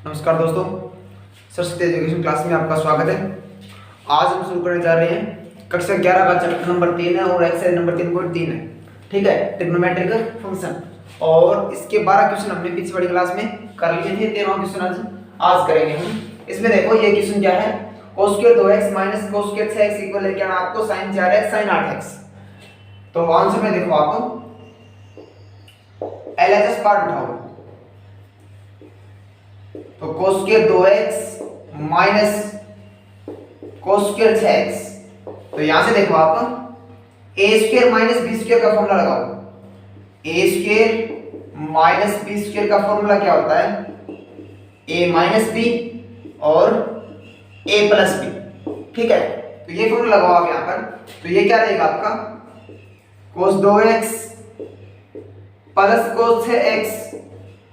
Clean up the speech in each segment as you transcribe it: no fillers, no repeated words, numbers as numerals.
नमस्कार दोस्तों, Saraswati education class में आपका स्वागत है। आज हम शुरू करने जा रहे हैं कक्षा 11 का चैप्टर नंबर 3 है और एक्सरसाइज नंबर 3.3 है। ठीक है, ट्रिग्नोमेट्रिक फंक्शन। और इसके 12 क्वेश्चन हमने पिछली वाली क्लास में कर लिए थे। 13वां क्वेश्चन आज करेंगे हम। इसमें देखो ये क्वेश्चन क्या है, cos square 2x minus cos square 6x equal है क्या ना आपको sin 4x sin 8x। तो आंसर में देखो आप एलएचएस पार्ट उठाओ। तो cos square 2x minus cos square 6x। तो यहां से देखो आप a square minus b square का फॉर्मूला लगाओ। a square minus b square का फॉर्मूला क्या होता है, a माइनस b और a प्लस b। ठीक है, तो ये फॉर्मूला लगाओ आप यहां पर। तो ये क्या रहेगा आपका cos 2x plus cos 6x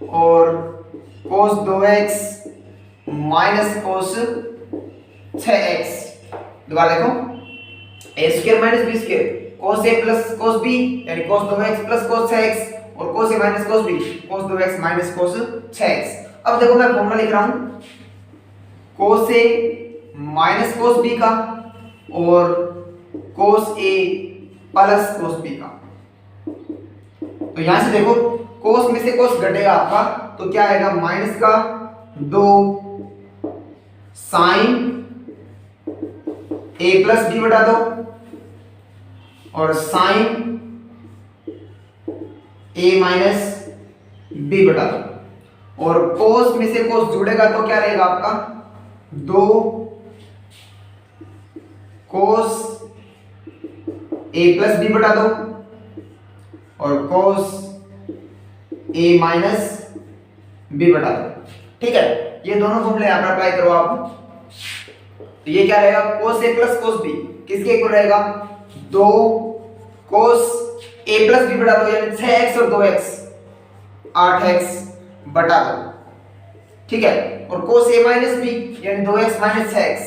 और cos 2x minus cos 6x। दोबारा देखो, a square minus b square cos a plus cos b यानी cos 2x plus cos 6x और cos a minus cos b cos 2x minus cos 6x। अब देखो मैं formula लिख रहा हूं cos a minus cos b का और cos a plus cos b का। तो यहां से देखो cos में से cos घटेगा आपका, तो क्या आएगा माइनस का 2 sin a प्लस b बटा 2 और sin a माइनस b बटा 2। और cos में से cos जुड़ेगा तो क्या रहेगा आपका 2 cos a प्लस b बटा 2 और cos a माइनस b बटा 2। ठीक है, ये दोनों फॉर्मूले यहां पर अप्लाई करो आप। तो ये क्या रहेगा cos a plus cos b किसके इक्वल रहेगा 2 cos a प्लस b बटा 2 यानी 6x और 2x 8x बटा 2। ठीक है, और cos a माइनस b यानी 2x minus 6x।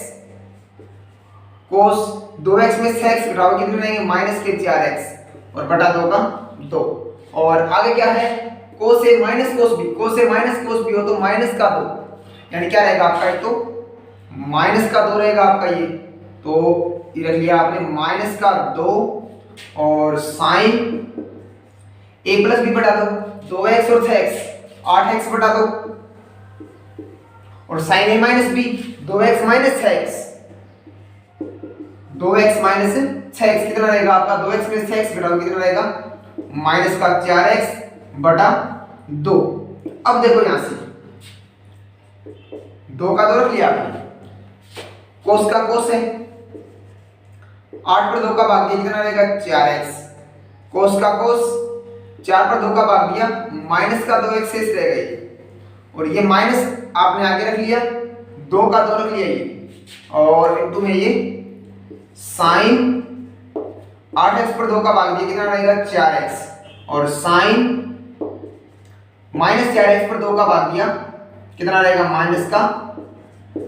cos 2x में 6x घटाओ कितने रहेंगे माइनस के 4x और बटा 2 का 2। और आगे क्या है cos a minus cos b, cos a minus cos b हो तो माइनस का 2 यानी क्या रहेगा आपका, एक तो माइनस का 2 रहेगा आपका ये। तो ये रख लिया आपने माइनस का 2 और sin a प्लस b बटा 2 2x और 6x 8x बटा 2 और sin a minus b 2x minus 6x 2x minus 6x कितना रहेगा आपका 2x में 6x घटाओ कितना रहेगा माइनस का 4x बटा 2। अब देखो यहां से 2 का 2 रख लिया आपने, cos का cos है 8 पर 2 का भाग दिया कितना रहेगा 4x। cos का cos 4 पर 2 का भाग दिया माइनस का 2x शेष रह गई और ये माइनस आपने आगे रख लिया 2 का 2 रख लिया ये और इनटू में ये sin 8x पर 2 का भाग दिया कितना रहेगा 4x और sin माइनस 4x पर 2 का भाग दिया कितना रहेगा माइनस का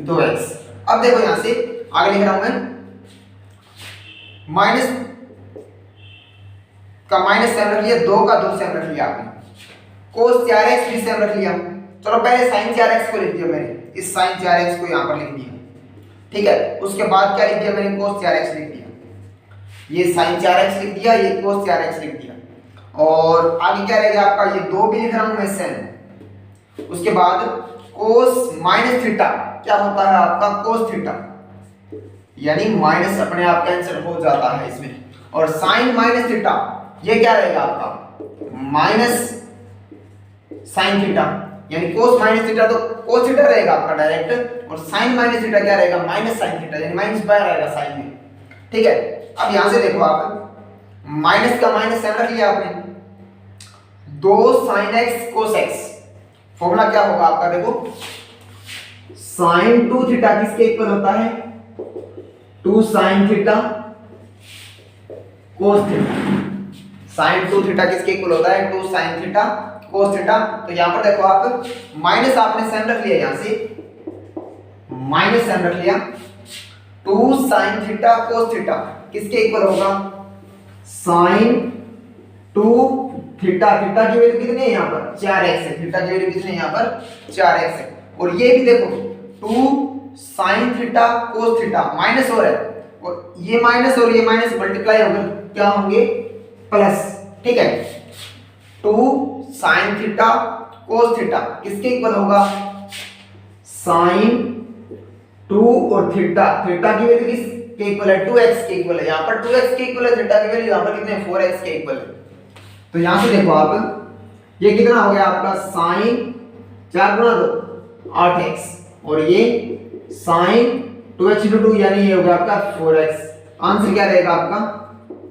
2x। अब देखो यहां से आगे लिख रहा हूं मैं माइनस का माइनस सेम रख लिया 2 का 2 सेम रख लिया आपने, cos 4x भी सेम रख लिया। चलो पहले sin 4x को लिख दिया मैंने, इस sin 4x को यहां पर लिख दिया। ठीक है, उसके बाद क्या लिख दिया मैंने cos 4x लिख दिया, ये sin 4x लिख दिया, ये cos 4x लिख दिया। और आगे क्या रहेगा आपका ये 2 भी लिख रहा हूं मैं सेम। उसके बाद cos माइनस थीटा क्या होता है आपका cos थीटा यानी माइनस अपने आप कैंसिल हो जाता है इसमें। और sin माइनस थीटा ये क्या रहेगा आपका माइनस sin थीटा यानी cos माइनस थीटा तो cos थीटा रहेगा आपका डायरेक्ट और sin माइनस थीटा क्या रहेगा माइनस sin थीटा यानी माइनस बाय रहेगा sin में। ठीक है, अब यहां से देखो आप माइनस का माइनस सेम रख लिया आपने 2 sin x cos x। Formula क्या होगा आपका देखो sin 2 थीटा किसके इक्वल होता है 2 sin theta cos theta. sin 2 theta किसके इक्वल होता है 2 sin थीटा cos थीटा। तो यहां पर देखो आप माइनस आपने सेम रख लिया, यहां से माइनस सेम रख लिया 2 sin थीटा cos थीटा किसके इक्वल होगा sin 2 थीटा, थीटा की वैल्यू कितनी है यहाँ पर 4x है, थीटा की वैल्यू कितनी है यहाँ पर 4x है। और ये भी देखो 2 sine theta cos theta minus हो रहा है, और ये माइनस और ये माइनस मल्टीप्लाई होकर क्या होंगे प्लस, ठीक है। 2 साइन थीटा कोस थीटा किसके इक्वल होगा, साइन 2 और थीटा, थीटा की वैल्यू किसके इक्वल है 2x के इक्वल है, यहां पर 2x के इक्वल है, थीटा की वैल्यू यहां पर कितने 4x के इक्वल है। तो यहां से देखो आप ये कितना हो गया आपका साइन 4 गुना 2 8x, और ये साइन 2x into 2 यानी ये हो गया आपका 4x। आंसर क्या रहेगा आपका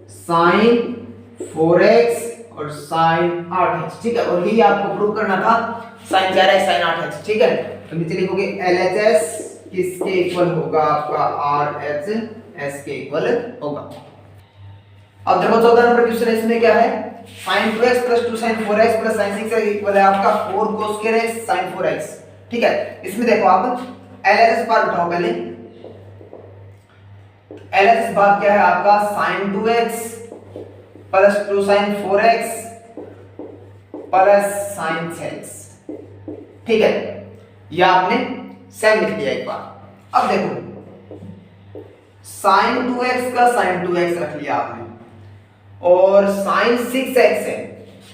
साइन 4x और साइन 8x, ठीक है। और यही आपको प्रूव करना था साइन 4x साइन 8x, ठीक है। तो नीचे लिखोगे LHS किसके इक्वल होगा आपका RHS के इक्वल होगा। अब देखो 14 नंबर क्वेश्चन है, इसमें क्या है sin 2x + 2 sin 4x + sin 6x equal है आपका 4 cos x sin 4x, ठीक है। इसमें देखो आप LHS बार उठाओ पहले। LHS बार क्या है आपका sin 2x + 2 sin 4x + sin 6x, ठीक है। ये आपने सेम लिख दिया एक बार। अब देखो sin 2x का sin 2x रख लिया आपने, और sin 6x है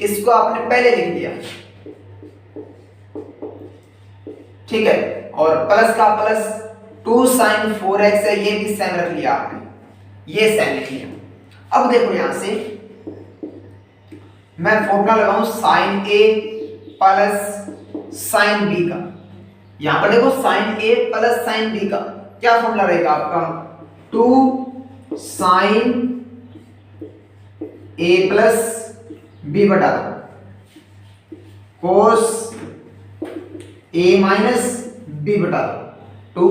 इसको आपने पहले लिख दिया, ठीक है। और प्लस का प्लस 2 sin 4x है, ये भी सेम रख लिया आपने, ये सेम लिख लिया। अब देखो यहां से मैं फॉर्मूला लगाऊं sin a + sin b का। यहां पर देखो sin a + sin b का क्या फॉर्मूला रहेगा आपका 2 sin a + b बटा 2 cos a - b बटा 2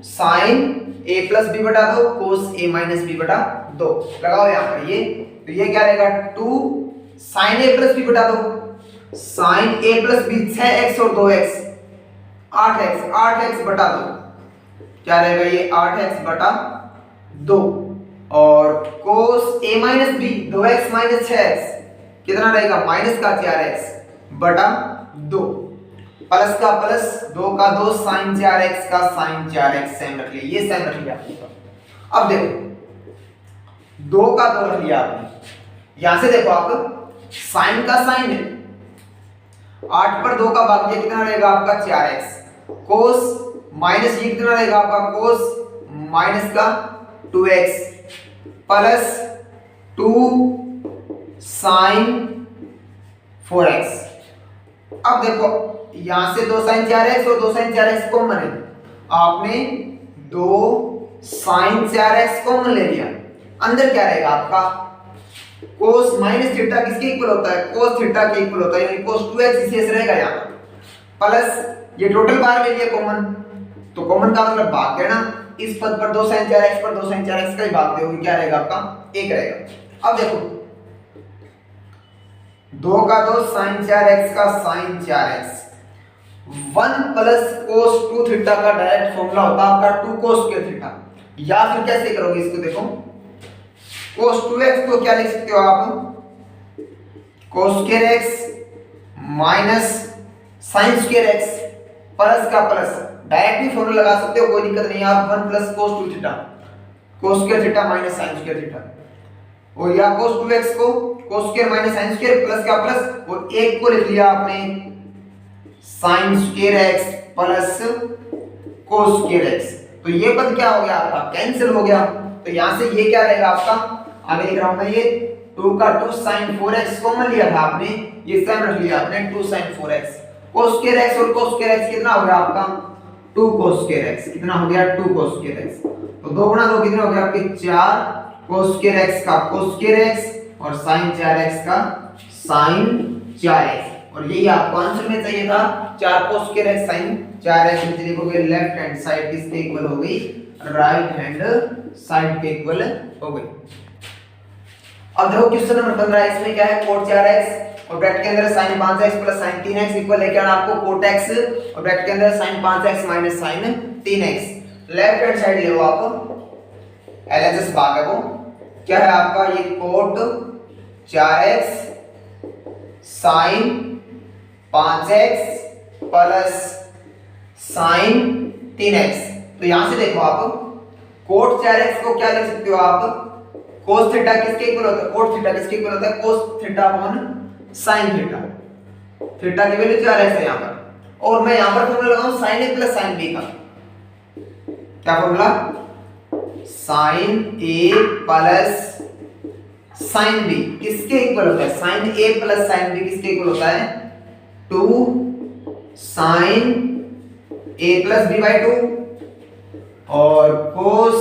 sin a + b बटा 2 cos a - b बटा 2 लगाओ यहां पर ये। तो ये क्या रहेगा 2 sin a + b बटा 2 sin a + b 6x और 2x 8x बटा 2, क्या रहेगा ये 8x बटा 2, और cos a - b 2x - 6x कितना रहेगा माइनस का 4x बटा 2, प्लस का प्लस 2 का 2 sin 4x का sin 4x सेम रख लिया, ये सेम रख लिया। अब देखो 2 का 2 रख लिया आपने, यहां से देखो आप sin का sin है, 8 पर 2 का भाग दिया कितना रहेगा आपका 4x, cos माइनस ये कितना रहेगा आपका cos माइनस का 2x प्लस 2 sin 4x। अब देखो यहां से 2 sin 4x और 2 sin 4x कॉमन है, आपने 2 sin 4x कॉमन ले लिया, अंदर क्या रहेगा आपका cos - थीटा किसके इक्वल होता है cos थीटा के इक्वल होता है, यानी cos 2x शेष रहेगा यहां पर, प्लस ये टोटल बार ले लिया कॉमन, तो कॉमन का मतलब भाग देना, इस पद पर 2 sin 4x पर 2 sin 4x का ही भाग दोगे, क्या रहेगा आपका 1 रहेगा। अब देखो 2 का 2 sin 4x का sin 4x 1 plus cos 2 theta का डायरेक्ट फॉर्मूला होता है आपका 2 cos स्क्वायर थीटा, या फिर कैसे करोगे इसको देखो cos 2x को क्या लिख सकते हो आप cos square x minus sin square x plus का प्लस डायरेक्ट भी फॉर्मूला लगा सकते हो, कोई दिक्कत नहीं है। आप 1 plus cos 2 theta cos square theta minus sin square theta, और या cos 2x को cos square minus sin square plus का प्लस, और एक को लिख लिया आपने sin square x plus cos square x, तो ये पद क्या हो गया आपका कैंसिल हो गया। तो यहां से ये क्या रहेगा आपका, आगे लिख रहा हूं मैं, ये 2 का 2 sin 4x कॉमन लिया था आपने, ये सेम रख लिया आपने 2 sin 4x, cos square x और cos स्क्वायर x कितना हो गया आपका 2 cos स्क्वायर x, कितना हो गया 2 cos स्क्वायर x, तो 2 गुणा 2 कितने हो गया आपके 4 cos स्क्वायर x का cos स्क्वायर x और sin 4x का sin 4x, और यही आपको आंसर में चाहिए था 4 cos square x sin 4x। नीचे लिखोगे लेफ्ट हैंड साइड किसके इक्वल हो गई राइट हैंड साइड के इक्वल हो गई। अब देखो क्वेश्चन नंबर 15, इसमें क्या है cot 4x और ब्रैकेट के अंदर sin 5x plus sin 3x equal है क्या आपको cot x, और ब्रैकेट के अंदर sin 5x minus sin 3x। Left hand side ले लो आप, LHS भाग है वो क्या है आपका ये cot 4x sin 5x plus sign 3x। तो यहां से देखो आप कोट 4x को क्या लिख सकते हो आप, कोस थीटा किसके इक्वल होता है, कोट थीटा किसके इक्वल होता है, cos theta upon sine theta. Theta की वैल्यू 4x है यहां पर, और मैं यहां पर फॉर्मूला लगाऊं sin a plus sin b का। क्या formula, sin a plus sin b किसके इक्वल होता है, sin a plus sin b किसके इक्वल होता है, 2 sin a plus b by 2 और cos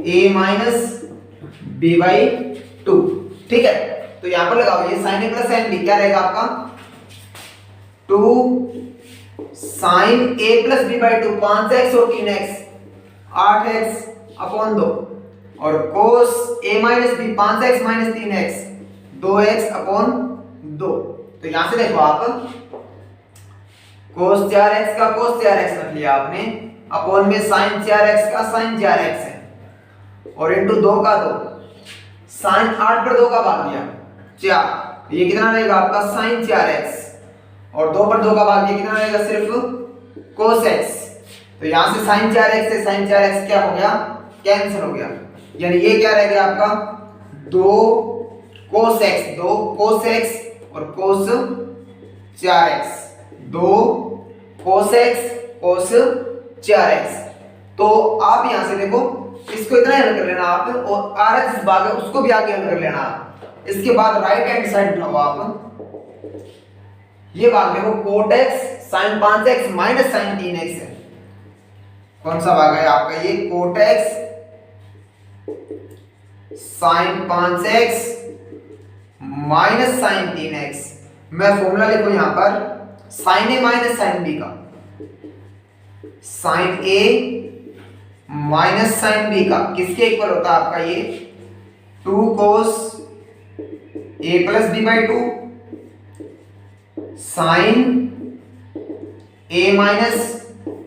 a minus b by 2। ठीक है, तो यहां पर लगाओ ये sin a plus sin b क्या रहेगा आपका, 2 sin a plus b by 2 5x और 3x 8x अपॉन 2 और cos a minus b 5x minus 3x 2x upon 2। तो यहां से देखो आप cos 4x का cos 4x रख लिया आपने, अपॉन में sin 4x का sin 4x है और इनटू 2 का 2, sin 8 पर 2 का भाग दिया 4, ये कितना रहेगा आपका sin 4x और 2 पर 2 का भाग दिया कितना रहेगा, सिर्फ cos x। तो यहां से sin 4x से sin 4x क्या हो गया, कैंसिल हो गया, यानी ये क्या रह गया आपका 2 cos x, 2 cos x और cos 4x, 2 cos x cos 4x। तो आप यहां से देखो इसको इतना हल कर लेना आप, और rx भाग है उसको भी आगे हल कर लेना आप। इसके बाद राइट हैंड साइड उठाओ आप, ये भाग देखो cot x sin 5x minus sin 3x है। कौन सा भाग है आपका ये, cot x sin 5x minus sin 3x। मैं फॉर्मूला लिखूं यहां पर sin a minus sin b का, sin a minus sin b का किसके इक्वल होता है आपका ये, 2 cos a plus b by 2 sin a minus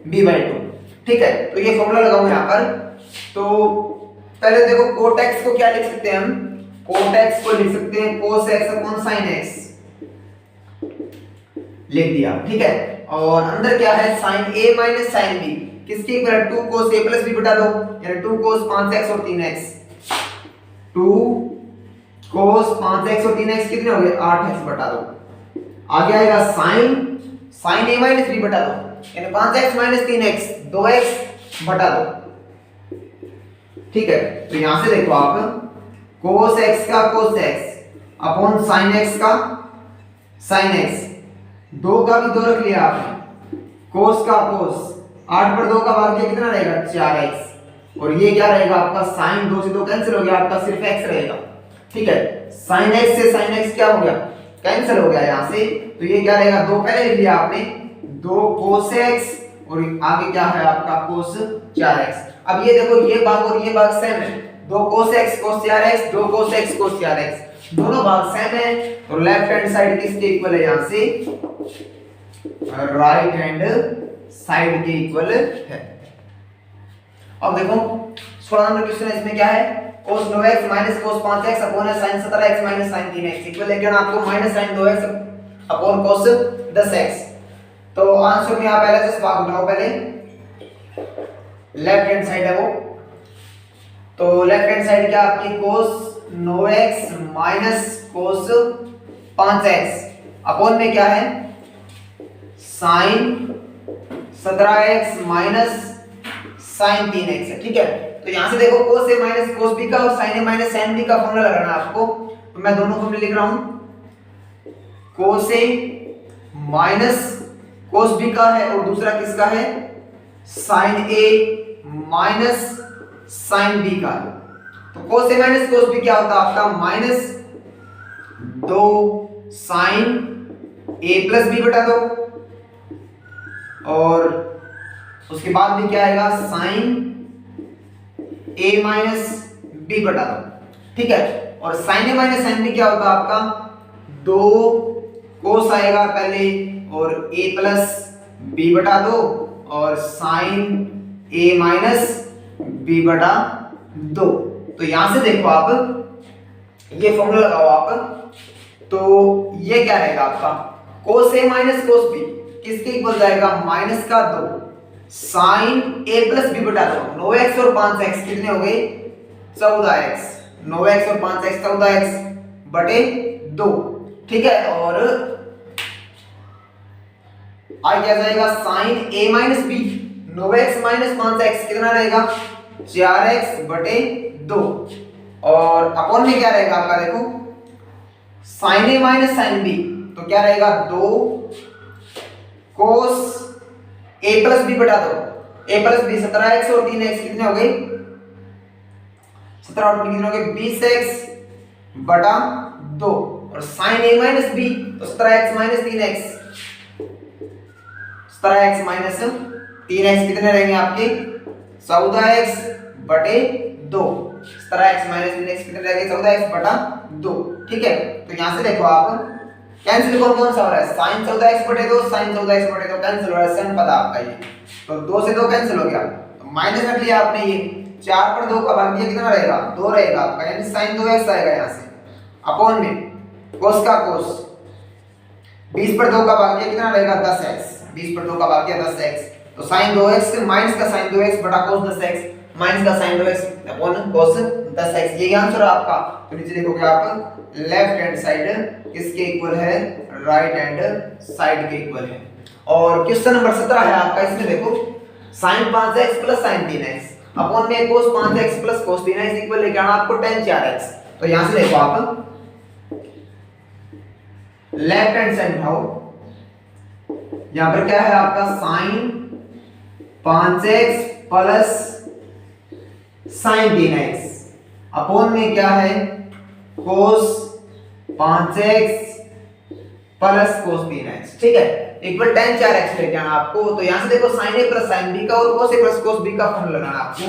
b by 2। ठीक है, तो ये फॉर्मूला लगाऊं यहां पर। तो पहले देखो cot x को क्या लिख सकते हैं हम, cot x को लिख सकते हैं cos x upon sin x, लिख दिया। ठीक है, और अंदर क्या है sin a minus sin b किसके इक्वल है, 2 cos a प्लस b बटा 2, यानी 2 cos 5x और 3x, 2 cos 5x और 3x कितने हो गए 8x बटा 2। आगे आएगा sin a माइनस b बटा 2, यानी 5x माइनस 3x 2x बटा 2। ठीक है, तो यहां से देखो आप cos x का cos x upon sin x का sin x, 2 का भी 2 रख लिया आपने, cos का cos 8 पर 2 का भाग दिया कितना रहेगा 4x, और ये क्या रहेगा आपका sin 2 से 2 कैंसिल हो गया, आपका सिर्फ x रहेगा। ठीक है, sin x से sin x क्या हो गया, कैंसिल हो गया यहां से, तो ये क्या रहेगा 2 पहले लिख लिया आपने, 2 cos x और आगे क्या है आपका cos 4x। अब ये देखो ये भाग और ये भाग सेम है, 2 cos x cos 4x, 2 cos x cos 4x, दोनों भाग सेम है, तो लेफ्ट हैंड साइड किसके इक्वल है, यहां से राइट हैंड साइड के इक्वल है। अब देखो 16 नंबर क्वेश्चन है, इसमें क्या है, cos 9x minus cos 5x upon sin 17x minus sin 3x equal है क्या आपको minus sin 2x upon cos 10x। तो आंसर में आप पहले से भाग उठाओ, पहले लेफ्ट हैंड साइड है वो, तो लेफ्ट हैंड साइड क्या आपकी cos 9x minus cos 5x upon में क्या है sin 17x minus sin 3x है। ठीक है, तो यहां से देखो cos a minus cos b का और sin a minus sin b का फॉर्मूला लगाना है आपको, तो मैं दोनों फॉर्मूले लिख रहा हूं, cos a minus cos b का है और दूसरा किसका है sin a minus sin b का है। तो cos a minus cos b क्या होता है आपका minus 2 sin a plus b बटा 2, और उसके बाद भी क्या आएगा sin a माइनस b बटा 2। ठीक है, और sin a minus sin b क्या होता है आपका 2 cos आएगा पहले और a प्लस b बटा 2 और sin a माइनस b बटा 2। तो यहां से देखो आप ये फॉर्मूला लगाओ आप, तो ये क्या रहेगा आपका cos a minus cos b, किसके इक्वल जाएगा, माइनस का 2 साइन a प्लस बी बटा 2। 9x और 5x कितने हो गए, 14x। 9x और 5x 14x बटे 2, ठीक है। और आगे क्या जाएगा, sine a minus B. 9x minus 5x कितना रहेगा, 4x बटे 2। और अपॉन में क्या रहेगा आपका, देखो sine a minus sine b, तो क्या रहेगा 2 कोस a प्लस b बटा 2। a प्लस b 17x और 3x कितने हो गए, 17 और 3 कितने हो गए, 20x बटा 2। और साइन a माइनस b तो 17x minus 3x, 17x minus 3x कितने रहेंगे आपके, 14x बटे 2। 17x माइनस 3x कितने रहेंगे, 14x बटा 2, ठीक है। तो यहां से देखो आप कैंसिल कौन कौन सा हो रहा है, साइन 14x बटे 2, साइन 14x बटे 2 कैंसिल हो रहा है, सन पद आपका ये। तो 2 से 2 कैंसिल हो गया, तो माइनस रख लिया आपने, ये 4 पर 2 का भाग दिया कितना रहेगा, 2 रहेगा आपका, यानी साइन 2x आएगा यहां से। अपॉन में कोस का कोस, 20 पर 2 का भाग दिया कितना रहेगा, 10x। 20 पर 2 का भाग दिया 10x, तो साइन 2x माइनस का साइन 2x बटा कोस 10x, माइनस का sine 2x upon cos 10x, ये आंसर आपका। तो नीचे देखोगे आप लेफ्ट हैंड साइड किसके इक्वल है, राइट हैंड साइड के इक्वल है। और क्वेश्चन नंबर 17 है आपका, इसमें देखो sin 5x plus sin 3x upon में cos 5x plus cos 3x equal लेके आना आपको tan 4x। तो यहां से देखो आप लेफ्ट हैंड साइड उठाओ, यहां पर क्या है आपका sin 5x plus sin 3x upon में क्या है cos 5x plus cos 3x, ठीक है, इक्वल tan 4x लेके आना आपको। तो यहां से देखो sin a plus sin b का और cos a plus cos b का फॉर्मूला लगाना आपको।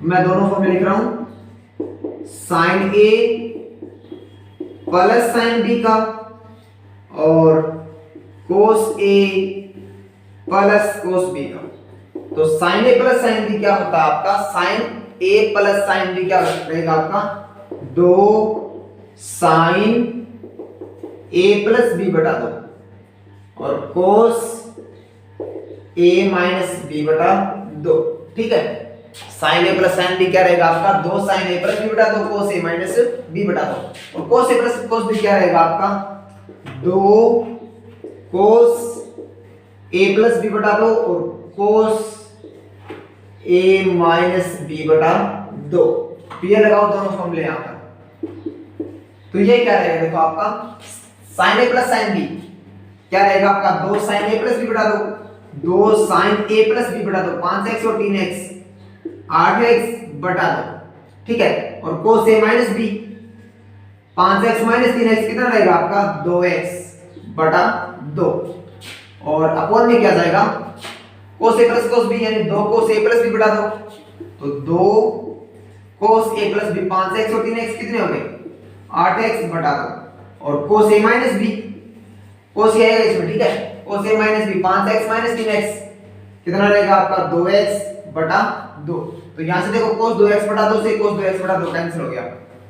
मैं दोनों फॉर्मूले लिख रहा हूं, sin a plus sin b का और cos a plus cos b का। तो sin a plus sin b क्या होता है आपका, sin a plus sin b क्या रहेगा आपका, 2 sin a प्लस b बटा 2 और cos a माइनस b बटा 2, ठीक है। sin a plus sin b क्या रहेगा आपका, 2 sin a प्लस b बटा 2 cos a माइनस b बटा 2। और cos a plus cos b क्या रहेगा आपका, 2 cos a प्लस b बटा 2 और cos a माइनस b बटा 2। ये लगाओ दोनों फॉर्मूले यहां पर। तो ये क्या रहेगा, देखो आपका sin a plus sin b क्या रहेगा आपका, 2 sin a प्लस b बटा 2, 2 sin a प्लस b बटा 2, 5x और 3x 8x बटा 2, ठीक है। और cos a minus b 5x minus 3x कितना रहेगा आपका, 2x बटा 2। और अपॉन में क्या जाएगा, cos a plus cos b यानी 2 cos a प्लस b बटा 2, तो 2 cos a plus b 5x और 3x कितने हो गए, 8x बटा 2। और cos a minus b, cos a आएगा इसमें, ठीक है, cos a minus b 5x minus 3x कितना रहेगा आपका, 2x बटा 2। तो यहां से देखो cos 2x बटा 2 से cos 2x बटा 2 कैंसिल हो गया,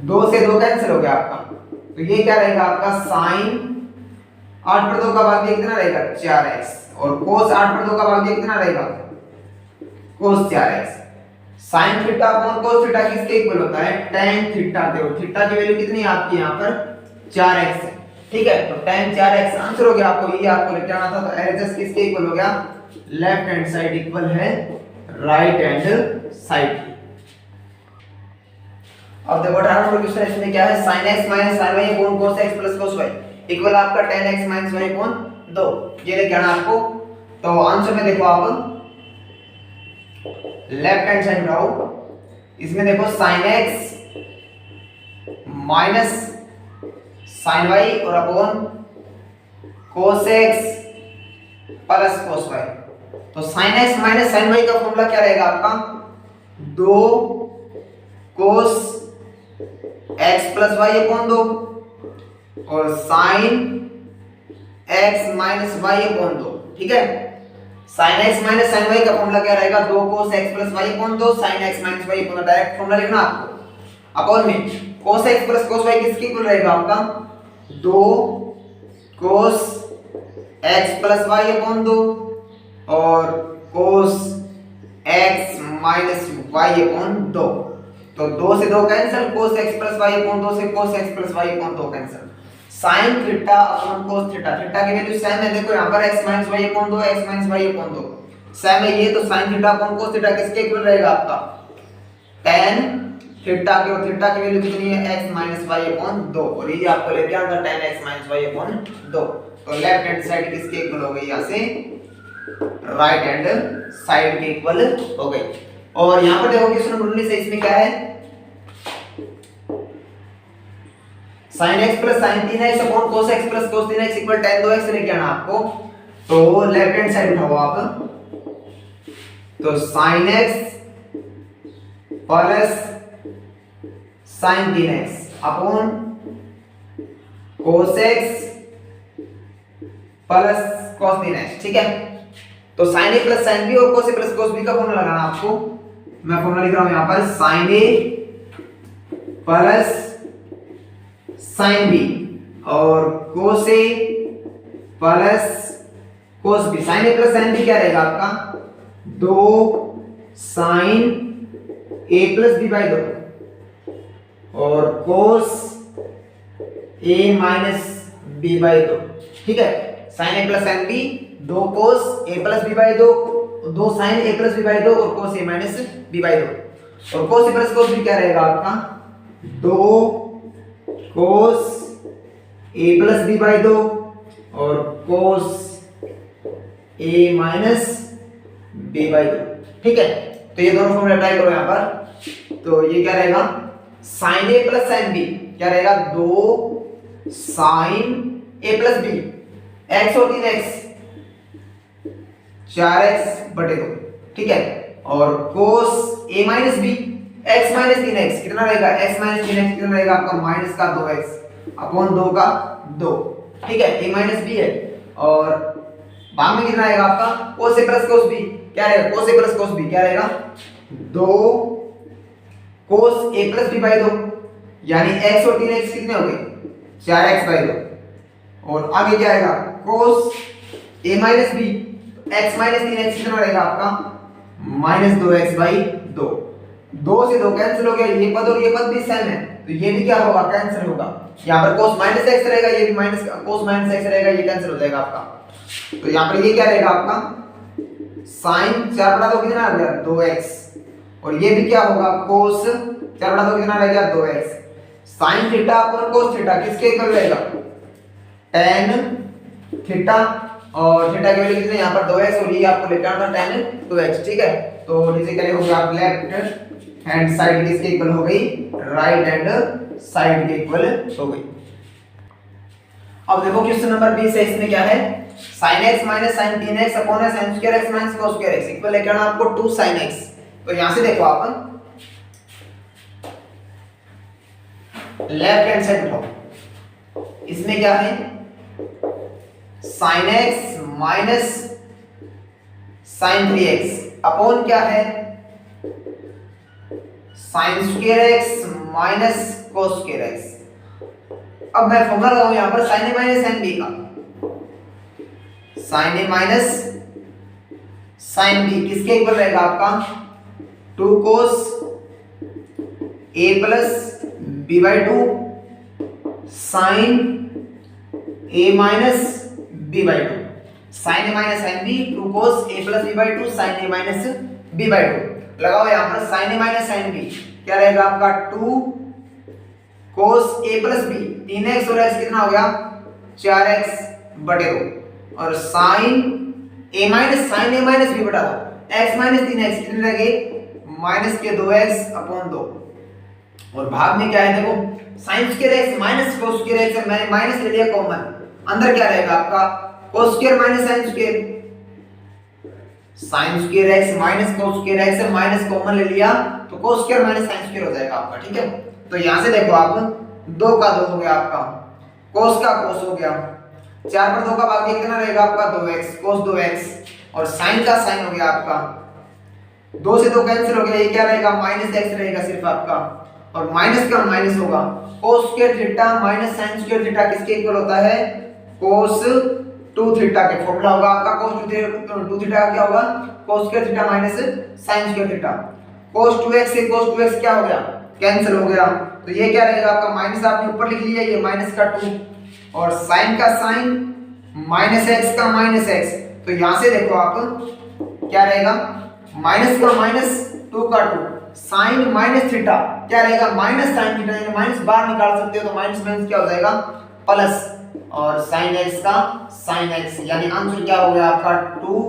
2 से 2 कैंसिल हो गया आपका। तो ये क्या रहेगा आपका, sin 8 पर 2 का भाग दिया कितना रहेगा, 4x और cos 8 पर 2 का भाग दिया कितना रहेगा, cos 4x। sin theta upon cos theta किसके इक्वल होता है, tan थीटा के। और थीटा की वैल्यू कितनी है आपकी यहां पर, 4x है, ठीक है। तो tan 4x आंसर हो गया आपको, ये आपको लेके आना था। तो एडजस्ट किसके इक्वल हो गया, लेफ्ट हैंड साइड इक्वल है राइट हैंड साइड। अब देखो 18 नंबर क्वेश्चन, इसमें क्या है, sin x minus sin y upon cos x plus cos y equal आपका tan x minus y upon 2, ये लेके आना आपको। तो आंसर में देखो आप लेफ्ट हैंड साइड उठाओ, इसमें देखो sin x minus sin y और upon cos x plus cos y। तो sin x minus sin y का फॉर्मूला क्या रहेगा आपका, 2 cos x plus y upon 2 और sin x minus y upon 2, ठीक है। sin x minus sin y का फॉर्मूला क्या रहेगा, 2 cos x plus y upon 2 sin x minus y upon, direct formula लिखना आपको। अपॉन में cos x plus cos y किसके इक्वल रहेगा आपका, 2 cos x plus y upon 2 और cos x minus y upon 2। तो 2 से 2 cancel, cos x plus y upon 2 से cos x plus y upon 2 cancel. Sine theta upon cos theta, theta की value same है, देखो यहाँ पर x minus y upon 2, x minus y upon 2 same है ये, तो sine theta upon cos theta किसके इक्वल रहेगा आपका, tan थीटा की, और थीटा की वैल्यू कितनी है, x माइनस वाई अपॉन 2, और ये आपको लेके आता tan x minus y upon 2। तो लेफ्ट हैंड साइड किसके इक्वल हो गई, यहाँ से राइट हैंड साइड के इक्वल हो गई। और यहाँ पर देखो क्वेश्चन नंबर 19 है, इसमें क्या है, sin x plus sin 3x upon cos x plus cos 3x equal tan 2x लेके आना आपको। तो लेफ्ट हैंड साइड उठाओ आप, तो sin x plus sin 3x upon cos x plus cos 3x, ठीक है। तो sin a plus sin b और cos a plus cos b का फॉर्मूला लगाना आपको। मैं फॉर्मूला लिख रहा हूं यहां पर, sin a plus sin b और cos a plus cos b। sin a plus sin b क्या रहेगा आपका, 2 sin a plus b by 2 और cos a minus b by 2, ठीक है। sin a plus sin b 2 cos a plus b by 2, 2 sin a plus b by 2 और cos a minus b by 2, और cos a plus cos b क्या रहेगा आपका, 2 cos a plus b by 2 और cos a minus b by 2, ठीक है। तो ये दोनों फॉर्मूला अप्लाई करो यहाँ पर, तो ये क्या रहेगा, sin a plus sin b क्या रहेगा, 2 sin a plus b, x और 3x 4x बटे 2, ठीक है। और cos a minus b x minus 3x कितना रहेगा, x माइनस 3x कितना रहेगा आपका, माइनस का 2x अपॉन 2 का 2, ठीक है। a माइनस b है, और भाग में कितना आएगा आपका, cos a plus cos b क्या रहेगा, cos a plus cos b क्या रहेगा, 2 cos a plus b by 2, यानी x और 3x कितने हो गए, 4x बाई 2, और आगे क्या आएगा, cos a minus b, x minus 3x कितना रहेगा आपका, माइनस 2x बाई 2। 2 से 2 कैंसिल हो गया, ये पद और ये पद भी सेम है, तो ये भी क्या होगा, कैंसिल होगा। यहाँ पर cos माइनस x रहेगा, ये भी माइनस cos माइनस x रहेगा, ये कैंसिल हो जाएगा आपका। तो यहाँ पर ये क्या रहेगा आपका, sin 4 बटा 2 कितना आ गया, 2x, और ये भी क्या होगा, cos 4 बटा 2 कितना रहेगा, 2x। sin theta upon cos theta किसके इक्वल रहेगा, tan थीटा, और थीटा की वैल्यू कितनी है यहाँ पर 2x, और ये आपको लेकर आना tan 2x, ठीक है। तो बेसिकली हो गया आप लेफ्ट हैंड साइड किसके इक्वल हो गई, राइट हैंड साइड के इक्वल हो गई। अब देखो क्वेश्चन नंबर 20 है, इसमें क्या है, sin x minus sin 3x upon sin square x minus cos square x equal लेकर आना आपको 2 sin x। तो यहां से देखो आप लेफ्ट हैंड साइड उठाओ, इसमें क्या है, sin x minus sin 3x upon क्या है, sin square x minus cos square x। अब मैं फॉर्मूला लगाऊं यहां पर sin a minus sin b का, sin a minus sin b किसके इक्वल रहेगा आपका, 2 cos a plus b by 2 sin a minus b by 2, sin a minus sin b 2 cos a plus b by 2 sin a minus b by 2। लगाओ यहाँ पर sin a minus sin b क्या रहेगा आपका, 2 cos a plus b, 3x और x कितना हो गया, 4x बटे 2, और sin a माइनस b बटा 2, x माइनस 3x कितने रह गए, माइनस के 2x अपॉन 2, और भाग में क्या है देखो, sin square x minus cos square x है, माइनस ले लिया कॉमन, अंदर क्या रहेगा आपका, cos square minus sin square, sin square x minus cos square x है, माइनस कॉमन ले लिया तो cos square minus sin square हो जाएगा आपका, ठीक है। तो यहां से देखो आप 2 का 2 हो गया आपका, cos का cos हो गया, 4 पर 2 का भाग कितना रहेगा आपका, 2x cos 2x, और sin का sin हो गया आपका, 2 से 2 कैंसिल हो गया, ये क्या रहेगा, माइनस x रहेगा सिर्फ आपका, और माइनस का माइनस होगा, cos square theta minus sin square theta किसके इक्वल होता है, cos टू थीटा के फॉर्मूला होगा आपका cos 2 थीटा का क्या होगा cos square theta minus sin square theta. cos 2x से cos 2x क्या हो गया कैंसिल हो गया, तो ये क्या रहेगा आपका माइनस आपने ऊपर लिख लिया ये माइनस का 2 और sin का sin माइनस x का माइनस x, तो यहां से देखो आप क्या रहेगा माइनस का माइनस 2 का 2 sin माइनस थीटा क्या रहेगा माइनस sin थीटा, यानी माइनस बाहर निकाल सकते हो तो माइनस माइनस क्या हो जाएगा प्लस और sin x का sin x, यानी आंसर क्या हो गया आपका 2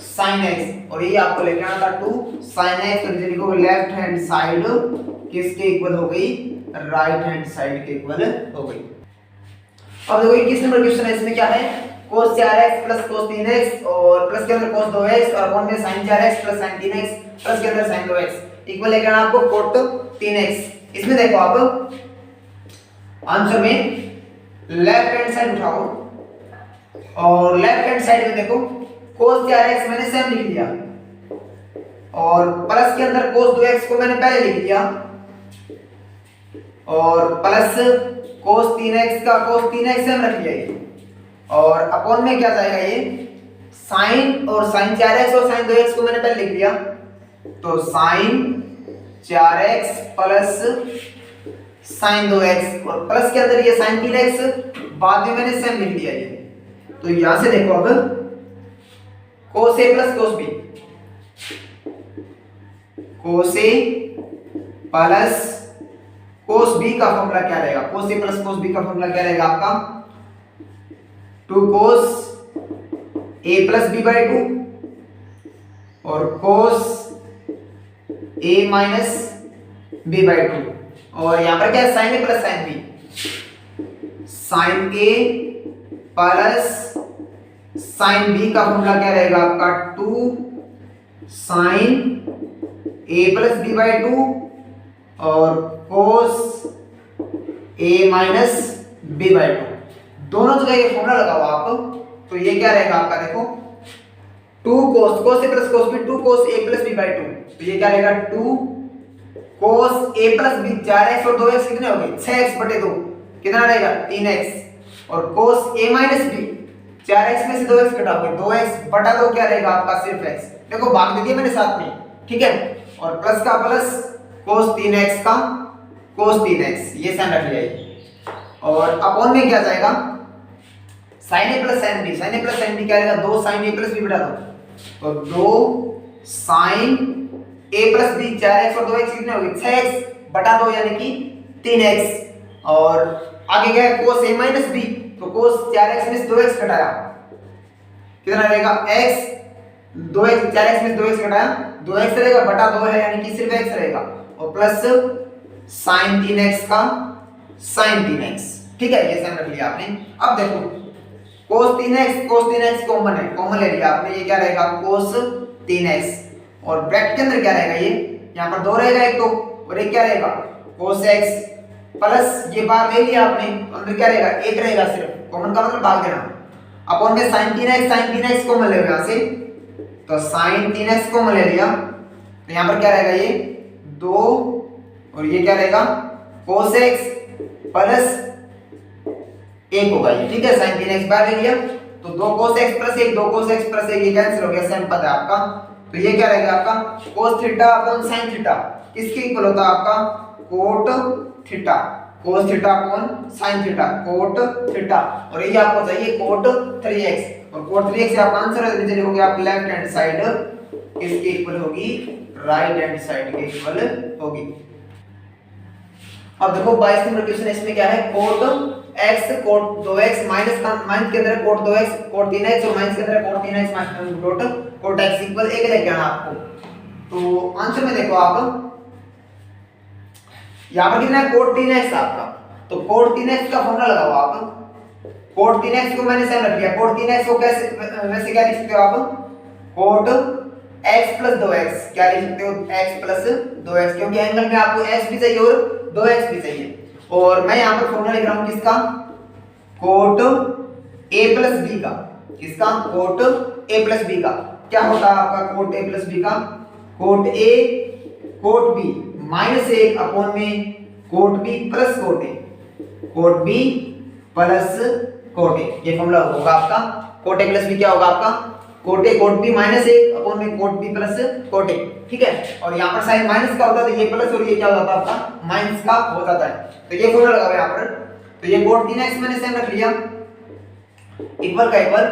sin x और ये आपको लेके आना था 2 sin x, तो लिखो लेफ्ट हैंड साइड किसके इक्वल हो गई राइट हैंड साइड के इक्वल हो गई। अब देखो 21 नंबर क्वेश्चन है, इसमें क्या है cos 4x plus cos 3x और प्लस के अंदर cos 2x और अपॉन में sin 4x plus sin 3x plus के अंदर sin 2x इक्वल लेके आना आपको cot 3x। इसमें देखो आप आंसर में लेफ्ट हैंड साइड उठाओ और लेफ्ट हैंड साइड में देखो cos 4x मैंने सेम लिख लिया और प्लस के अंदर cos 2x को मैंने पहले लिख लिया और प्लस cos 3x का cos 3x सेम रख लिया ये और अपॉन में क्या जाएगा ये sin और sin 4x और sin 2x को मैंने पहले लिख लिया, तो sin 4x plus sin 2x और प्लस के अंदर ये sin 3x बाद में मैंने सेम लिख लिया ये, तो यहां से देखो अब cos a plus cos b, cos a plus cos b का फॉर्मूला क्या रहेगा cos a plus cos b का फॉर्मूला क्या रहेगा आपका 2 cos a plus b by 2 और cos a minus b by 2 और यहां पर क्या है sin a plus sin b, sin a plus sin b का फॉर्मूला क्या रहेगा आपका 2 sin a plus b by 2 और cos a minus b by 2, दोनों जगह ये फॉर्मूला लगाओ आप, तो ये क्या रहेगा आपका देखो 2 cos a plus cos b 2 cos a plus b by 2, तो ये क्या रहेगा 2 cos a plus b 4x और 2x कितने हो गए 6x बटे 2 कितना रहेगा 3x और cos a minus b 4x में से 2x घटाओगे 2x बटा 2 क्या रहेगा आपका सिर्फ x, देखो भाग दे दिया मैंने साथ में ठीक है, और प्लस का प्लस cos 3x का cos 3x ये साइन रख लिया और अपॉन में क्या जाएगा sin a plus sin b, sin a plus sin b क्या रहेगा 2 sin a प्लस b बटा 2, तो 2 sin a plus b 4x और 2x कितने हो गए 6x बटा 2 यानी कि 3x और आगे क्या है cos a माइनस b, तो cos 4x में से 2x घटाया कितना रहेगा x 2x 4x में से 2x घटाया 2x रहेगा बटा 2 है यानी कि सिर्फ x रहेगा और प्लस sin 3x का sin 3x, ठीक है ये साइन रख लिया आपने। अब देखो cos 3x कॉमन है, कॉमन ले लिया आपने, ये क्या रहेगा cos 3x और ब्रैकेट के अंदर क्या रहेगा ये यहाँ पर 2 रहेगा एक तो और एक क्या रहेगा cos x प्लस ये बाहर ले लिया आपने तो अंदर क्या रहेगा 1 रहेगा सिर्फ, कॉमन का मतलब भाग देना अपॉन में sin 3x कॉमन ले यहाँ से, तो sin 3x कॉमन ले लिया तो यहाँ पर क्या रहेगा ये 2 और ये क्या रहेगा cos x प्लस 1 होगा ये, ठीक है sin 3x बाहर ले लिया तो 2 cos x plus 1 2 cos x plus 1 ये कैंसिल हो गया, सेम पद है आपका, तो ये क्या रहेगा आपका cos theta upon sin theta किसके इक्वल होता है आपका cot theta, cos theta upon sin theta cot theta और ये आपको चाहिए cot 3x और cot 3x से आपका आंसर है, नीचे लिखोगे आप लेफ्ट हैंड साइड किसके इक्वल होगी राइट हैंड साइड के इक्वल होगी। अब देखो 22 नंबर क्वेश्चन इसमें क्या है cot x cot 2x minus के अंदर cot 2x cot 3x और माइनस के अंदर cot 3x minus cot x equal 1 लेके आना आपको, तो आंसर में देखो आप यहां पर कितना है cot 3x आपका, तो cot 3x का फॉर्मूला लगाओ आप, cot 3x को मैंने सेम रख लिया, cot 3x को कैसे वैसे क्या लिख सकते हो आप cot x प्लस 2x क्या लिख सकते हो x प्लस 2x, क्योंकि एंगल में आपको x भी चाहिए और 2x भी चाहिए और मैं यहाँ पर फॉर्मूला लिख रहा हूँ किसका cot a प्लस b का, किसका cot a प्लस b का क्या होता है आपका cot a प्लस b का cot a cot b minus 1 upon में cot b plus cot a, cot b plus cot a ये फॉर्मूला होगा आपका कोट ए प्लस बी क्या होगा आपका cot A cot B minus एक अपॉन में cot B plus cot A, ठीक है। और यहाँ पर साइन माइनस का होता है तो ये प्लस और ये क्या हो जाता है आपका माइनस का हो जाता है। तो ये फॉर्मूला लगाओ यहाँ पर, तो ये कोट 3x मैंने सेम रख लिया इक्वल का equal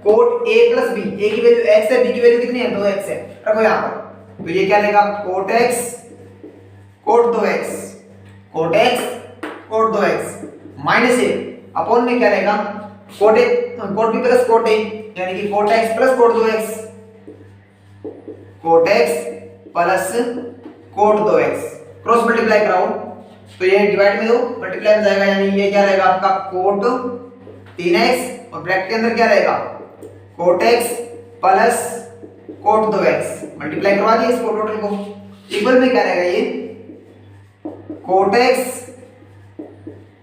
cot a plus B, a की वैल्यू x है, b की वैल्यू कितनी है 2x है, रखो यहाँ पर। तो ये क्या रहेगा cot x cot 2x cot x cot 2x minus a upon में क्या रहेगा cot a cot b plus cot a यानी कि cot x plus cot 2x cot x plus cot 2x cross multiply कराओ तो ये डिवाइड में दो मल्टीप्लाई में जाएगा, यानी ये क्या रहेगा आपका कोट 3x और ब्रैकेट के अंदर क्या रहेगा cot x plus cot 2x multiply करवा दिए इसको टोटल को, इक्वल में क्या रहेगा ये coat x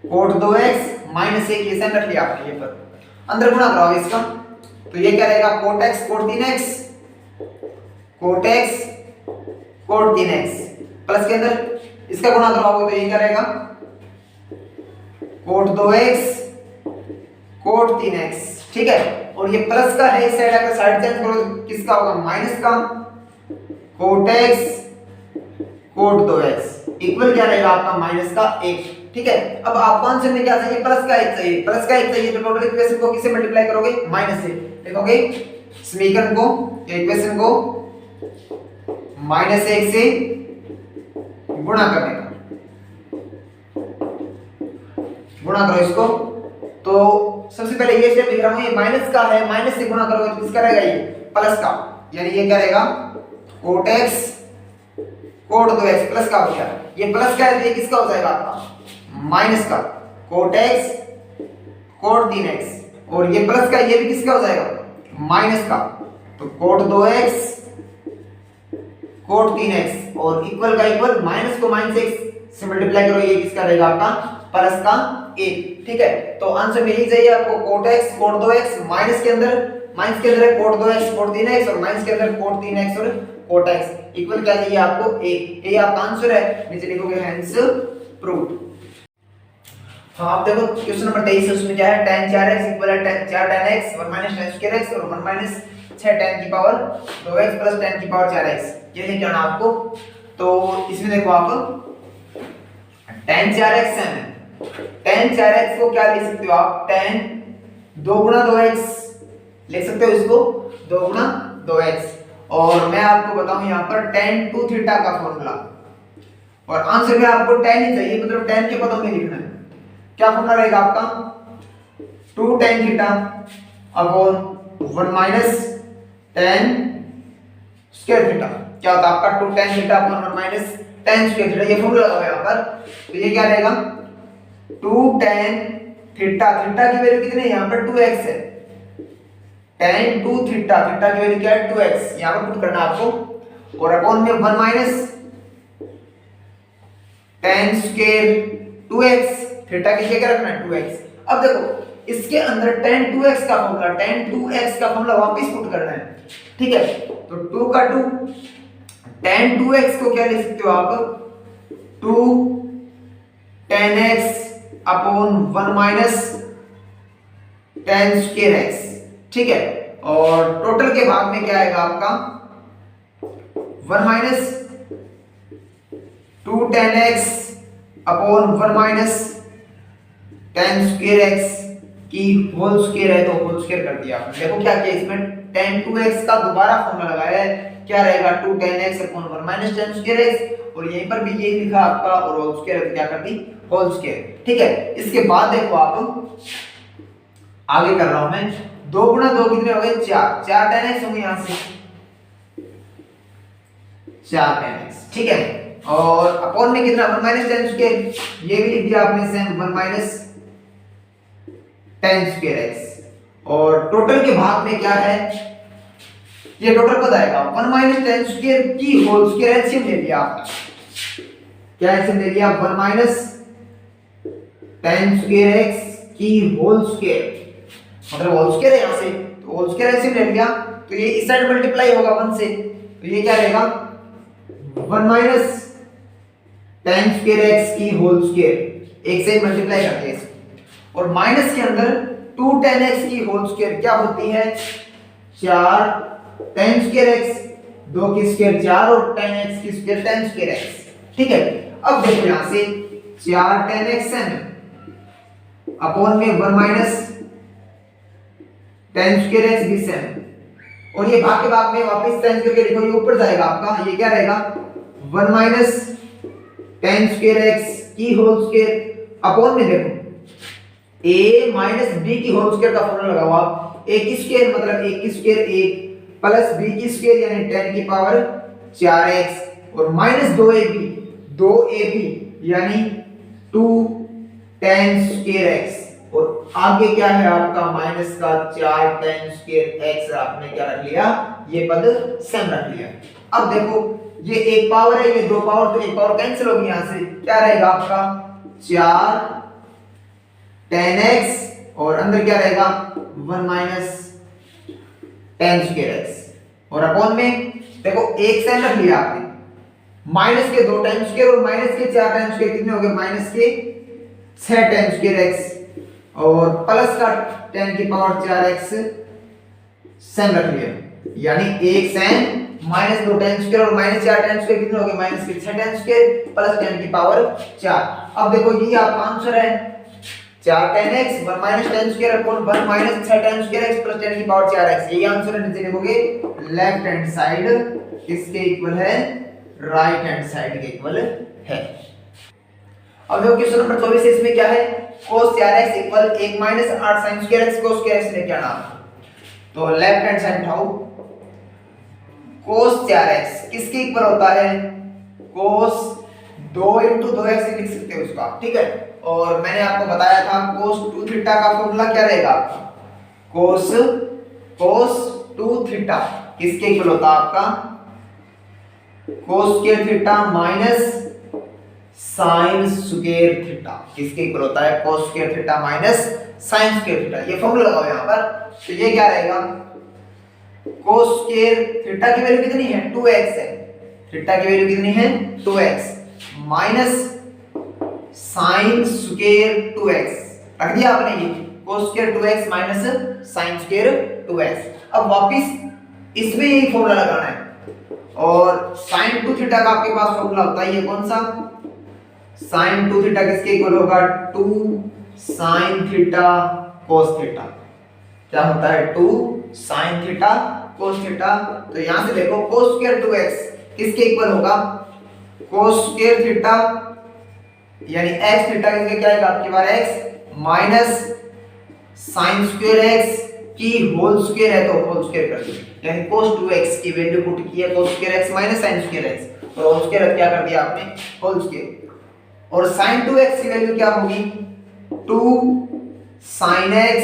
cot 2x minus 1 ये सेम रख लिया आपने, ये पर अंदर गुणा कराओ इसका तो ये क्या रहेगा cot x cot 3x cot x cot 3x plus के अंदर इसका गुणा करवाओगे तो ये क्या रहेगा कोट 2x कोट 3x, ठीक है। और ये प्लस का है इस साइड आकर साइड चेंज करो तो किसका होगा माइनस का coat x cot 2x equal क्या रहेगा आपका माइनस का 1, ठीक है। अब आपको आंसर में क्या चाहिए प्लस का 1 चाहिए, प्लस का 1 चाहिए तो टोटल इक्वेशन को किससे मल्टीप्लाई करोगे माइनस से, लिखोगे समीकरण को या इक्वेशन को माइनस 1 से गुणा करने का, गुणा करो इसको। तो सबसे पहले ये स्टेप लिख रहा हूं, ये माइनस का है, माइनस से गुणा करोगे तो किसका रहेगा ये प्लस का, यानी ये क्या रहेगा cot x cot 2x plus का हो गया, ये प्लस का है तो ये किसका हो जाएगा आपका माइनस का कोट x कोट 3x और ये प्लस का ये भी किसका हो जाएगा माइनस का, तो कोट 2x कोट 3x और इक्वल का इक्वल माइनस को माइनस x से मल्टीप्लाई करो, ये किसका रहेगा आपका प्लस का 1, ठीक है। तो आंसर में यही चाहिए आपको coat x cot 2x minus के अंदर है कोट 2x कोट 3x और माइनस के अंदर कोट 3x और कोट x इक्वल क्या चाहिए आपको 1, ये आपका आंसर है, नीचे लिखोगे हेंस प्रूव्ड। हाँ आप देखो क्वेश्चन नंबर 23 है, उसमें क्या है tan 4x इक्वल है 4 tan x और माइनस tan स्क्वायर x और 1 माइनस 6 tan की पावर 2x प्लस tan की पावर 4x, ये लेके आना आपको। तो इसमें देखो आप tan 4x है, tan 4x को क्या लिख सकते हो आप tan 2 गुना 2x लिख सकते हो, इसको 2 गुना 2x। और मैं आपको बताऊं यहाँ पर tan 2 थीटा का फॉर्मूला, और आंसर में आपको tan ही चाहिए, मतलब tan के पदों में लिखना है। क्या फॉर्मूला रहेगा आपका 2 tan theta upon 1 minus tan square theta, क्या होता है आपका 2 tan theta upon 1 minus tan square theta, ये फॉर्मूला लगा यहाँ पर। तो ये क्या रहेगा 2 tan थीटा, थीटा की वैल्यू कितनी है यहाँ पर 2x है, tan 2 थीटा, थीटा की वैल्यू क्या है 2x, यहाँ पर पुट करना आपको, और अपॉन में 1 minus tan square 2x, theta की जगह रखना है 2x। अब देखो इसके अंदर tan 2x का फॉर्मूला, tan 2x का फॉर्मूला वापस पुट करना है, ठीक है। तो 2 का 2 tan 2x को क्या लिख सकते हो आप 2 tan x upon 1 minus tan square x, ठीक है। और टोटल के भाग में क्या आएगा आपका 1 minus 2 tan x upon 1 minus tan square x की होल स्क्वायर है, तो होल स्क्वायर कर दिया आपने। देखो क्या किया इसमें tan 2x का दोबारा फॉर्मूला लगाया है, क्या रहेगा 2 tan x upon 1 minus tan square x, और यहीं पर भी यही लिखा आपका, और होल स्क्वायर है तो क्या कर दी होल स्क्वायर, ठीक है। इसके बाद देखो आप आगे कर रहा हूं मैं, 2 गुना 2 कितने हो गए 4, 4 tan x होंगे यहां से 4 tan x, ठीक है। और अपॉन में कितना 1 माइनस tan स्क्वायर, ये भी लिख दिया आपने same 1 minus tan square x, और टोटल के भाग में क्या है ये टोटल पता आएगा 1 माइनस tan स्क्वायर की होल स्क्वायर एलसीएम ले लिया आपने, क्या एलसीएम ले लिया 1 माइनस tan स्क्वायर x की होल स्क्वायर, मतलब होल स्क्वायर है यहां से, तो होल स्क्वायर एलसीएम ले लिया तो ये इस साइड मल्टीप्लाई होगा 1 से, तो ये क्या रहेगा 1 माइनस tan स्क्वायर x की होल स्क्वायर, एक से मल्टीप्लाई करते हैं इसको, और माइनस के अंदर 2 tan x की होल स्क्वायर क्या होती है 4 tan स्क्वायर x, 2 की स्क्वायर 4 और tan x की स्क्वायर tan स्क्वायर x। ठीक है, अब देखो यहां से 4 tan x n अपॉन में 1 माइनस tan स्क्वायर x भी सेम, और ये भाग के भाग में वापस tan करके लिखो, ये ऊपर जाएगा आपका, ये क्या रहेगा 1 माइनस tan स्क्वायर x की होल स्क्वायर अपॉन में देखो a माइनस b की होल स्क्वायर का फॉर्मूला लगाओ आप, a की स्क्वायर मतलब a की स्क्वायर 1 प्लस b की स्क्वायर यानी 10 की पावर 4x और माइनस 2ab यानी 2 tan स्क्वायर x, और आगे क्या है आपका माइनस का 4 tan स्क्वायर x, आपने क्या रख लिया ये पद सेम रख लिया। अब देखो ये एक पावर है, ये दो पावर, तो एक पावर कैंसिल होगी, यहां से क्या रहेगा आपका 4 tan x और अंदर क्या रहेगा 1 माइनस tan स्क्वायर x, और अपॉन में देखो एक सेम रख लिया आपने, माइनस के 2 tan स्क्वायर और माइनस के 4 tan स्क्वायर कितने हो गए माइनस के 6 tan स्क्वायर x और प्लस का 10 की पावर 4x सेम रख लिया, यानी एक सेम माइनस 2 tan स्क्वायर और माइनस 4 tan स्क्वायर कितने हो गए माइनस के 6 tan स्क्वायर प्लस 10 की पावर 4। अब देखो ये आपका आंसर है 4 tan x 1 minus tan square upon 1 minus 6 tan square x plus 10 की पावर 4x, यही आंसर है। नीचे लिखोगे लेफ्ट हैंड साइड किसके इक्वल है राइट हैंड साइड के इक्वल है। अब देखो क्वेश्चन नंबर 24 है, इसमें क्या है cos 4x equal 1 minus 8 sin square x cos square x लेके आना, तो लेफ्ट हैंड साइड उठाओ, cos 4x किसके इक्वल होता है cos 2 into 2x लिख सकते हो उसका, ठीक है। और मैंने आपको बताया था cos 2 थीटा का फॉर्मूला क्या रहेगा आपका cos 2 थीटा किसके इक्वल होता है आपका cos square theta minus sin square theta, किसके इक्वल होता है cos square theta minus sin square theta, ये फॉर्मूला लगाओ यहां पर, तो ये क्या रहेगा cos स्क्वायर थीटा की वैल्यू कितनी है 2x है, थीटा की वैल्यू कितनी है 2x minus sin square 2x रख दिया आपने, ये cos square 2x minus sin square 2x। अब वापस इसमें यही फॉर्मूला लगाना है, और sin 2 थीटा का आपके पास फॉर्मूला होता है ये कौन सा sin 2 थीटा किसके इक्वल होगा 2 sin थीटा cos थीटा, क्या होता है 2 sin थीटा cos थीटा, तो यहां से देखो cos स्क्वायर 2x किसके इक्वल होगा cos स्क्वायर थीटा यानी x थीटा किसके क्या आएगा आपके पास x minus sin square x की होल स्क्वायर है तो होल स्क्वायर कर दिया, यानी cos 2x की वैल्यू पुट की है cos square x minus sin square x, और होल स्क्वायर क्या कर दिया आपने होल स्क्वायर, और sin 2x की वैल्यू क्या होगी 2 sin x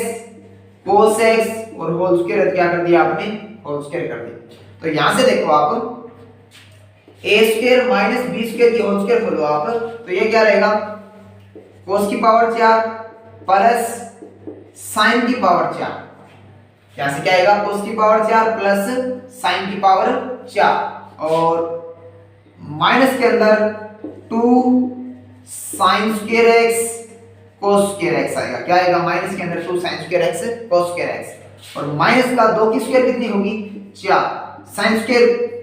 cos x और होल स्क्वायर क्या कर दिया आपने होल स्क्वायर कर दिया। तो यहां से देखो आप a square minus b square की होल स्क्वायर खोलो आप, तो ये क्या रहेगा cos की पावर 4 प्लस sin की पावर 4, यहां से क्या आएगा cos की पावर 4 प्लस sin की पावर 4 और माइनस के अंदर 2 sin square x cos square x आएगा, क्या आएगा माइनस के अंदर 2 sin square x cos square x, और माइनस का 2 की स्क्वायर कितनी होगी 4, sin स्क्वायर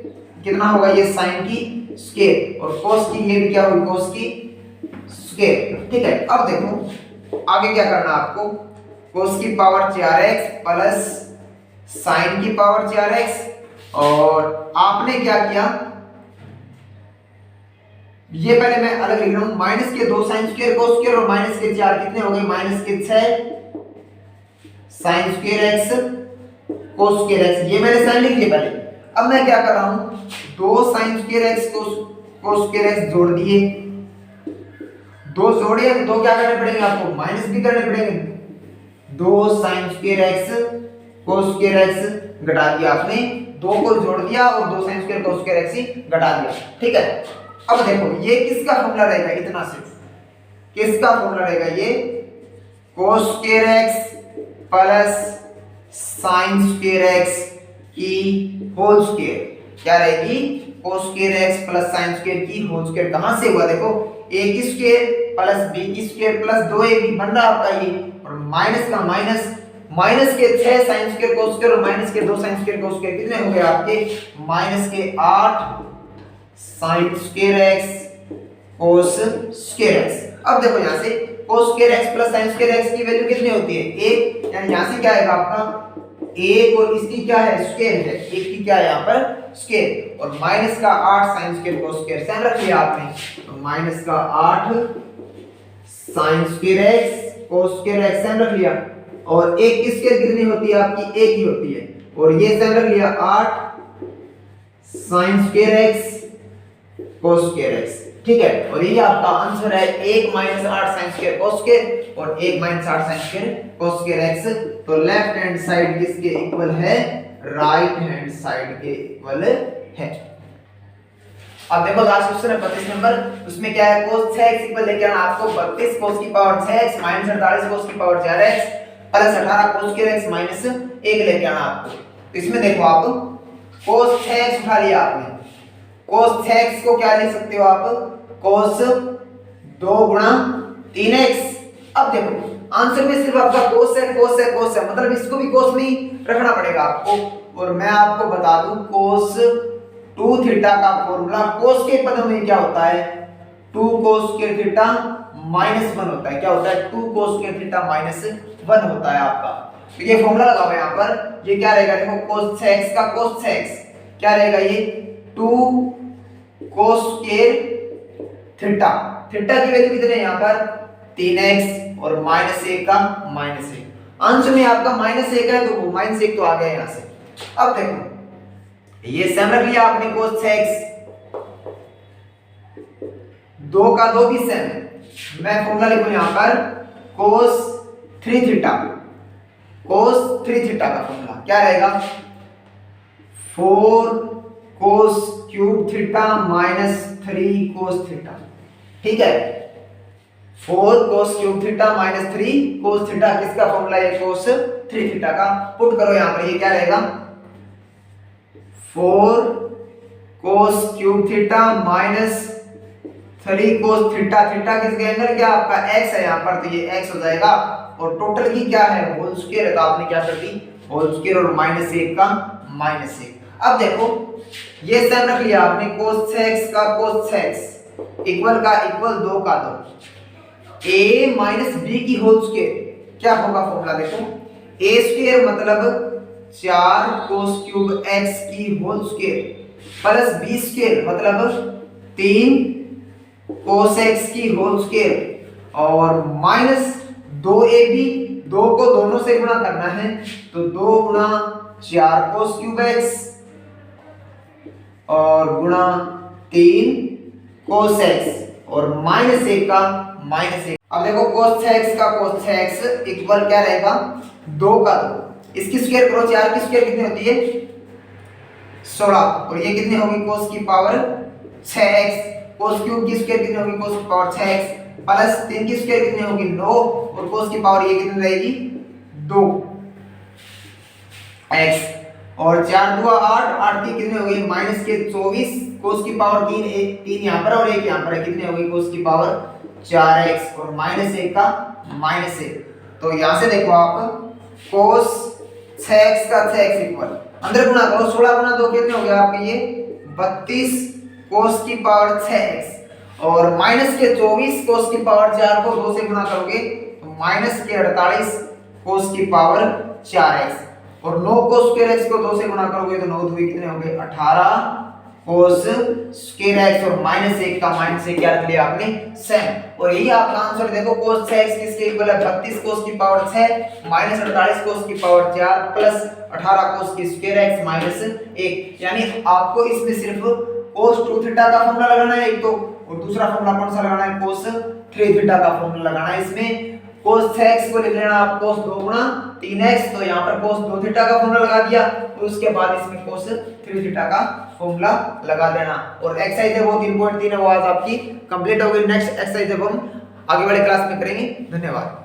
कितना होगा ये sin की स्क्वायर, और cos की ये भी क्या होगी cos की स्क्वायर, ठीक है। अब देखो आगे क्या करना आपको cos की पावर 4x प्लस sin की पावर 4x, और आपने क्या किया ये पहले मैं अलग लिख रहा हूं, माइनस के 2 sin स्क्वायर cos स्क्वायर और माइनस के 4 कितने हो गए माइनस के 6 sin square x cos square x, ये मैंने साइन लिख दिया पहले। अब मैं क्या कर रहा हूं 2 sin square x cos square x जोड़ दिए, 2 जोड़े तो 2 क्या करने पड़ेंगे आपको माइनस भी करने पड़ेंगे, 2 sin square x cos square x घटा दिया आपने, 2 को जोड़ दिया और 2 sin square cos square x ही घटा दिया, ठीक है। अब देखो ये किसका फॉर्मूला रहेगा, इतना सिर्फ किसका फॉर्मूला रहेगा ये cos square x plus sin square x की होल स्क्वायर, क्या रहेगी cos square x plus sin square की होल स्क्वायर, कहां से हुआ देखो a की स्क्वायर प्लस b की स्क्वायर प्लस 2ab बन रहा आपका ये, और माइनस का माइनस माइनस के 6 साइन स्क्वायर कोस स्क्वायर और माइनस के 2 साइन स्क्वायर कोस स्क्वायर कितने हो गए आपके माइनस के 8 sine square x cos square x. अब देखो यहां से cos square x plus sine square x की वैल्यू कितनी होती है 1, यानी यहां से क्या आएगा आपका 1 और इसकी क्या है स्क्वायर है 1 की क्या है यहां पर स्क्वायर और माइनस का 8 sine square cos square same रख लिया आपने तो माइनस का 8 sine square x cos square x same रख लिया और 1 की स्क्वायर कितनी होती है आपकी 1 ही होती है और ये सेम रख लिया 8 sine square x cos square x. ठीक है और ये आपका आंसर है 1 - 8 sin स्क्वायर cos स्क्वायर और 1 - 8 sin square cos square x। तो लेफ्ट हैंड साइड किसके इक्वल है राइट हैंड साइड के इक्वल है। अब देखो लास्ट क्वेश्चन है 32 नंबर, उसमें क्या है cos 6x इक्वल लेके आना आपको 32 cos की पावर 6x - 48 cos की power 4x plus 18 cos square x minus 1 लेके आना आपको। तो इसमें देखो आप cos 6x उठा लिया आपने, cos 6x को क्या लिख सकते हो आप cos 2 गुणा 3x। अब देखो आंसर में सिर्फ आपका cos है cos है cos है, मतलब इसको भी cos में ही रखना पड़ेगा आपको। और मैं आपको बता दूं cos 2 थीटा का फॉर्मूला cos के पदों में क्या होता है 2 cos स्क्वायर थीटा माइनस 1 होता है। क्या होता है 2 cos स्क्वायर थीटा माइनस 1 होता है आपका। तो ये फॉर्मूला लगा हुआ है यहाँ पर, ये क्या रहेगा देखो cos 6x का cos 6x क्या रहेगा ये 2 cos स्क्वायर थीटा, थीटा की वैल्यू कितनी है यहाँ पर 3x और -1 का -1। अंश में आपका -1 है तो वो -1 तो आ गया यहाँ से। अब देखो ये सेम रख लिया आपने cos 6x 2 का 2 भी सेम है। मैं फॉर्मूला लिखूं यहाँ पर cos 3 थीटा, cos 3 थीटा का फॉर्मूला क्या रहेगा 4 cos cube theta minus 3 cos theta. ठीक है 4 cos cube theta minus 3 cos theta किसका फॉर्मूला है cos 3 थीटा का। पुट करो यहां पर ये क्या रहेगा 4 cos cube theta minus 3 cos theta, theta किसका एंगल क्या आपका x है यहां पर तो ये x हो जाएगा और टोटल की क्या है होल स्क्वायर है तो आपने क्या कर दी होल स्क्वायर और -1 का -1। अब देखो ये सेम रख लिया आपने cos 6x का cos 6x इक्वल का इक्वल 2 का 2 a माइनस b की होल स्क्वायर क्या होगा फॉर्मूला देखो a स्क्वायर मतलब 4 cos क्यूब x की whole square plus b square मतलब 3 cos x की होल स्क्वायर और माइनस 2ab 2 को दोनों से गुणा करना है तो 2 गुणा 4 cos क्यूब x और गुणा 3 cos x और -1 का -1। अब देखो cos 6x का cos 6x इक्वल क्या रहेगा 2 का 2 इसकी स्क्वायर करो 4 की स्क्वायर कितनी होती है 16 और ये कितनी होगी cos की पावर 6x cos क्यूब की स्क्वायर कितनी होगी cos की पावर 6x प्लस 3 की स्क्वायर कितनी होगी 9 और cos की पावर ये कितनी रहेगी 2x और 4 2 8 8 की कितनी होगी माइनस के 24 cos की पावर 3 यहाँ पर और 1 यहाँ पर है कितनी होगी cos की पावर 4x और -1 का -1। तो यहाँ से देखो आप cos 6x का 6x इक्वल अंदर गुणा करो 16 गुणा 2 कितने हो गए आपके ये 32 cos की पावर 6x और माइनस के 24 cos की पावर 4 को 2 से गुणा करोगे तो माइनस के 48 cos की पावर 4x और 9 cos स्क्वायर x को 2 से गुणा करोगे तो 9 2 कितने हो गए 18 cos स्क्वायर x और -1 का -1 क्या रख लिया आपने सेम। और यही आपका आंसर देखो cos 6x किसके इक्वल है 32 cos की पावर 6 -48 cos की पावर 4 प्लस 18 cos की स्क्वायर x -1। यानी आपको इसमें सिर्फ cos 2 थीटा का फॉर्मूला लगाना है एक तो और दूसरा फॉर्मूला कौन सा लगाना है cos 3 थीटा का फॉर्मूला लगाना है। इसमें cos 6x को लिख लेना आप cos 2 गुणा 3x तो यहाँ पर cos 2 थीटा का फॉर्मूला लगा दिया और उसके बाद इसमें cos 3 थीटा का फॉर्मूला लगा देना। और एक्सरसाइज है वो 3.3 है वो आज आपकी कंप्लीट हो गई। नेक्स्ट एक्सरसाइज जब हम आगे वाले क्लास में करेंगे। धन्यवाद।